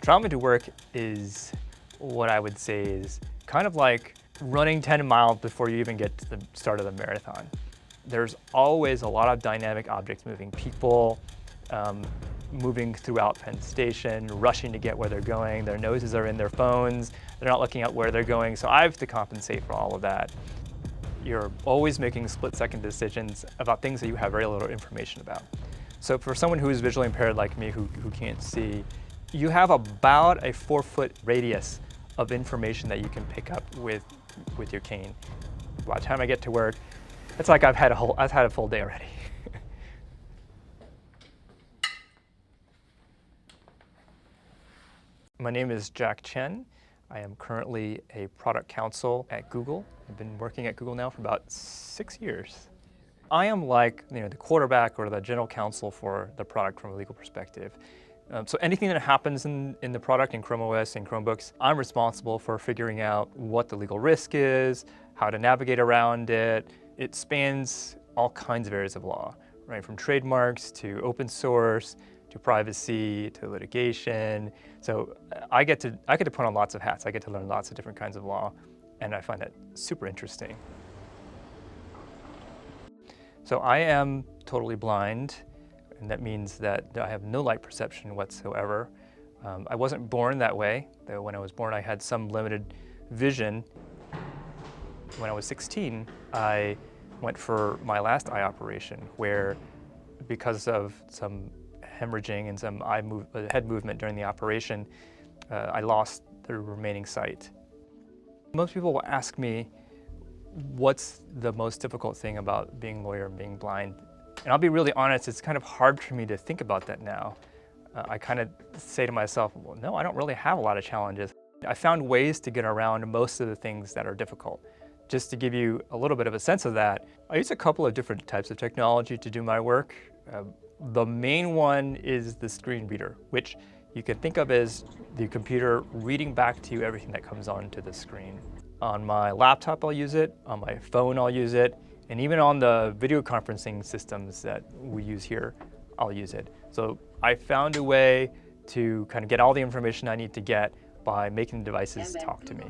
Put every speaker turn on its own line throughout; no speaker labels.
Traveling to work is what I would say is kind of like running 10 miles before you even get to the start of the marathon. There's always a lot of dynamic objects moving, people moving throughout Penn Station, rushing to get where they're going. Their noses are in their phones. They're not looking at where they're going. So I have to compensate for all of that. You're always making split-second decisions about things that you have very little information about. So for someone who is visually impaired like me, who can't see, you have about a 4-foot radius of information that you can pick up with your cane. By the time I get to work, it's like I've had a full day already. My name is Jack Chen. I am currently a product counsel at Google. I've been working at Google now for about 6 years. I am like the quarterback or the general counsel for the product from a legal perspective. So anything that happens in the product, in Chrome OS and Chromebooks, I'm responsible for figuring out what the legal risk is, how to navigate around it. It spans all kinds of areas of law, right? From trademarks to open source, to privacy, to litigation. So I get to put on lots of hats. I get to learn lots of different kinds of law, and I find that super interesting. So I am totally blind, and that means that I have no light perception whatsoever. I wasn't born that way, though when I was born I had some limited vision. When I was 16, I went for my last eye operation where, because of some hemorrhaging and some head movement during the operation, I lost the remaining sight. Most people will ask me, what's the most difficult thing about being a lawyer and being blind? And I'll be really honest, it's kind of hard for me to think about that now. I kind of say to myself, well, no, I don't really have a lot of challenges. I found ways to get around most of the things that are difficult. Just to give you a little bit of a sense of that, I use a couple of different types of technology to do my work. The main one is the screen reader, which you can think of as the computer reading back to you everything that comes onto the screen. On my laptop, I'll use it. On my phone, I'll use it. And even on the video conferencing systems that we use here, I'll use it. So I found a way to kind of get all the information I need to get by making the devices talk to me.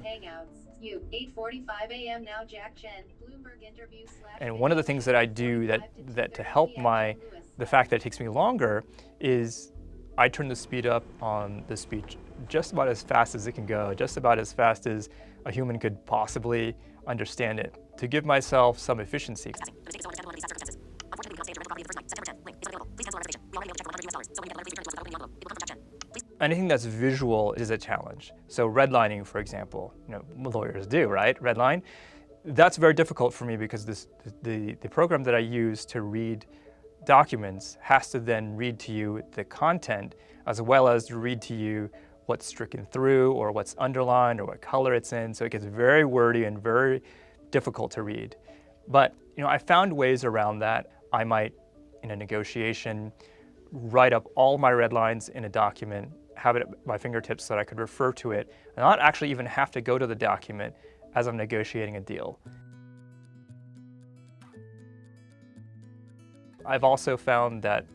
You, 8:45 a.m. now, Jack Chen, Bloomberg interview /
And one of the things that I do that to help the fact that it takes me longer is I turn the speed up on the speech just about as fast as it can go, just about as fast as a human could possibly understand it, to give myself some efficiency. Anything that's visual is a challenge. So redlining, for example, lawyers do, right? Redline. That's very difficult for me because the program that I use to read documents has to then read to you the content as well as read to you what's stricken through or what's underlined or what color it's in. So it gets very wordy and very difficult to read. But I found ways around that. I might, in a negotiation, write up all my red lines in a document, have it at my fingertips so that I could refer to it, and not actually even have to go to the document as I'm negotiating a deal. I've also found that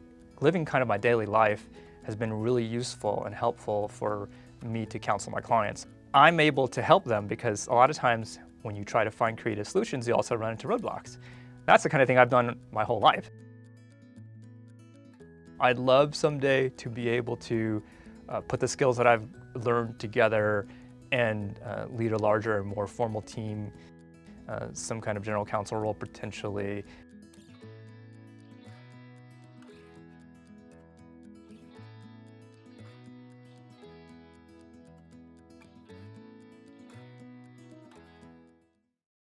living kind of my daily life has been really useful and helpful for me to counsel my clients. I'm able to help them because a lot of times when you try to find creative solutions, you also run into roadblocks. That's the kind of thing I've done my whole life. I'd love someday to be able to put the skills that I've learned together and lead a larger and more formal team, some kind of general counsel role potentially.